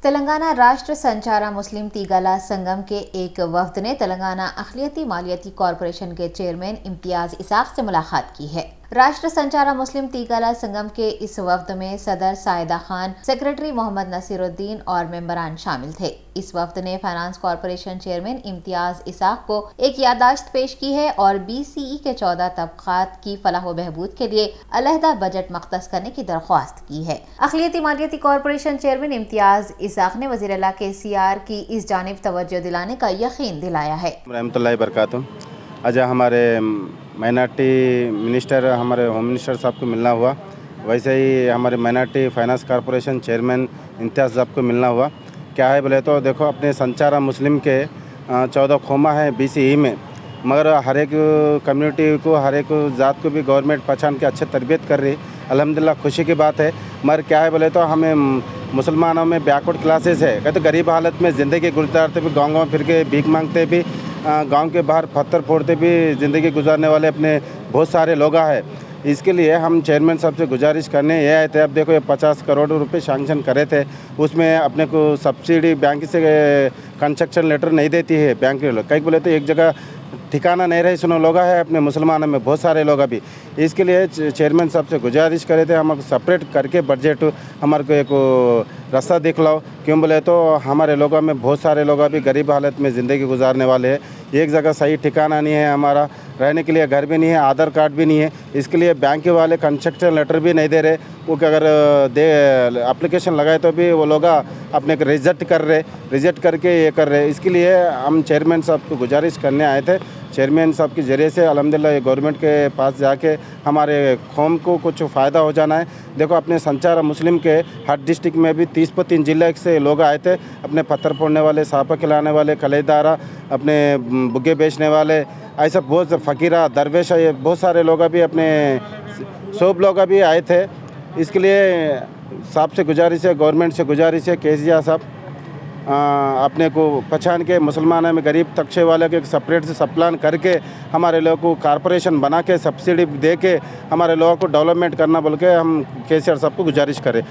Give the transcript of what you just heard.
तेलंगाना राष्ट्र संचारा मुस्लिम तीगला संगम के एक वफ्द ने तेलंगाना अखिलियती मालियती कॉरपोरेशन के चेयरमैन इम्तियाज इसाक से मुलाकात की है। राष्ट्र संचारा मुस्लिम तीगला संगम के इस वफ्द में सदर सायदा खान, सेक्रेटरी मोहम्मद नसीरुद्दीन और मेंबरान शामिल थे। इस वफ्द ने finance corporation chairman Imtiaz Isaq को एक याददाश्त पेश की है और BCE के 14 तबकात की फलाह व बहबूद के लिए अलहदा बजट मख्तस करने की दरख्वास्त की है। अखिलियती मालियती कॉरपोरेशन चेयरमैन इम्तियाज इसाक ने वज़ीर आला KCR की इस जानिब तवज्जो दिलाने का यकीन दिलाया है। रहमतुल्लाहि बरकातहू। आज हमारे माइनॉरिटी मिनिस्टर, हमारे होम मिनिस्टर साहब को मिलना हुआ, वैसे ही हमारे minority finance corporation chairman Imtiaz साहब को मिलना हुआ। क्या है बोले तो देखो, अपने संचारा मुस्लिम के 14 खोमा है BCE में, मगर हर एक कम्युनिटी को, हर एक ज़ात को भी गवर्नमेंट पहचान के अच्छे तरबियत कर रही। अल्हम्दुलिल्लाह खुशी की बात है। मगर क्या है बोले तो हमें मुसलमानों में बैकवर्ड क्लासेस है, कहते गरीब हालत में ज़िंदगी गुजारते भी, गाँव फिर के भीख मांगते भी, गांव के बाहर पत्थर फोड़ते भी ज़िंदगी गुजारने वाले अपने बहुत सारे लोग हैं। इसके लिए हम चेयरमैन साहब से गुजारिश करने ये आए थे। अब देखो, ये 50 करोड़ रुपए सैंक्शन करे थे, उसमें अपने को सब्सिडी बैंक से कंस्ट्रक्शन लेटर नहीं देती है बैंक के लोग। कई बोले तो एक जगह ठिकाना नहीं रहे सुनो लोग है, अपने मुसलमानों में बहुत सारे लोग अभी। इसके लिए चेयरमैन साहब से गुजारिश करे थे, हमको सेपरेट करके बजट हमारे को एक रास्ता दिखलाओ। क्यों बोले तो हमारे लोगों में बहुत सारे लोग अभी गरीब हालत में ज़िंदगी गुजारने वाले हैं। एक जगह सही ठिकाना नहीं है, हमारा रहने के लिए घर भी नहीं है, आधार कार्ड भी नहीं है। इसके लिए बैंक वाले कंस्ट्रक्शन लेटर भी नहीं दे रहे। वो अगर दे एप्लीकेशन लगाए तो भी वो लोग अपने को रिजेक्ट कर रहे, रिजेक्ट करके ये कर रहे। इसके लिए हम चेयरमैन साहब को गुजारिश करने आए थे। चेयरमैन साहब के ज़रिए से अल्हम्दुलिल्लाह ये गवर्नमेंट के पास जाके हमारे कौम को कुछ फ़ायदा हो जाना है। देखो, अपने संचारा मुस्लिम के हर डिस्ट्रिक्ट में भी 30-3 जिले से लोग आए थे। अपने पत्थर फोड़ने वाले, सांपा खिलाने वाले, कलेदारा, अपने बुग्गे बेचने वाले, ऐसा बहुत फ़कीरा, दरवेश, ये बहुत सारे लोग अभी अपने सब लोग अभी आए थे। इसके लिए साहब से गुजारिश है, गवर्नमेंट से गुजारिश है, KCR साहब अपने को पहचान के मुसलमानों में गरीब तबके वाले के सेपरेट से सप्लान करके हमारे लोगों को कॉरपोरेशन बना के सब्सिडी दे के हमारे लोगों को डेवलपमेंट करना बोल के हम KCR साहब को गुजारिश करें।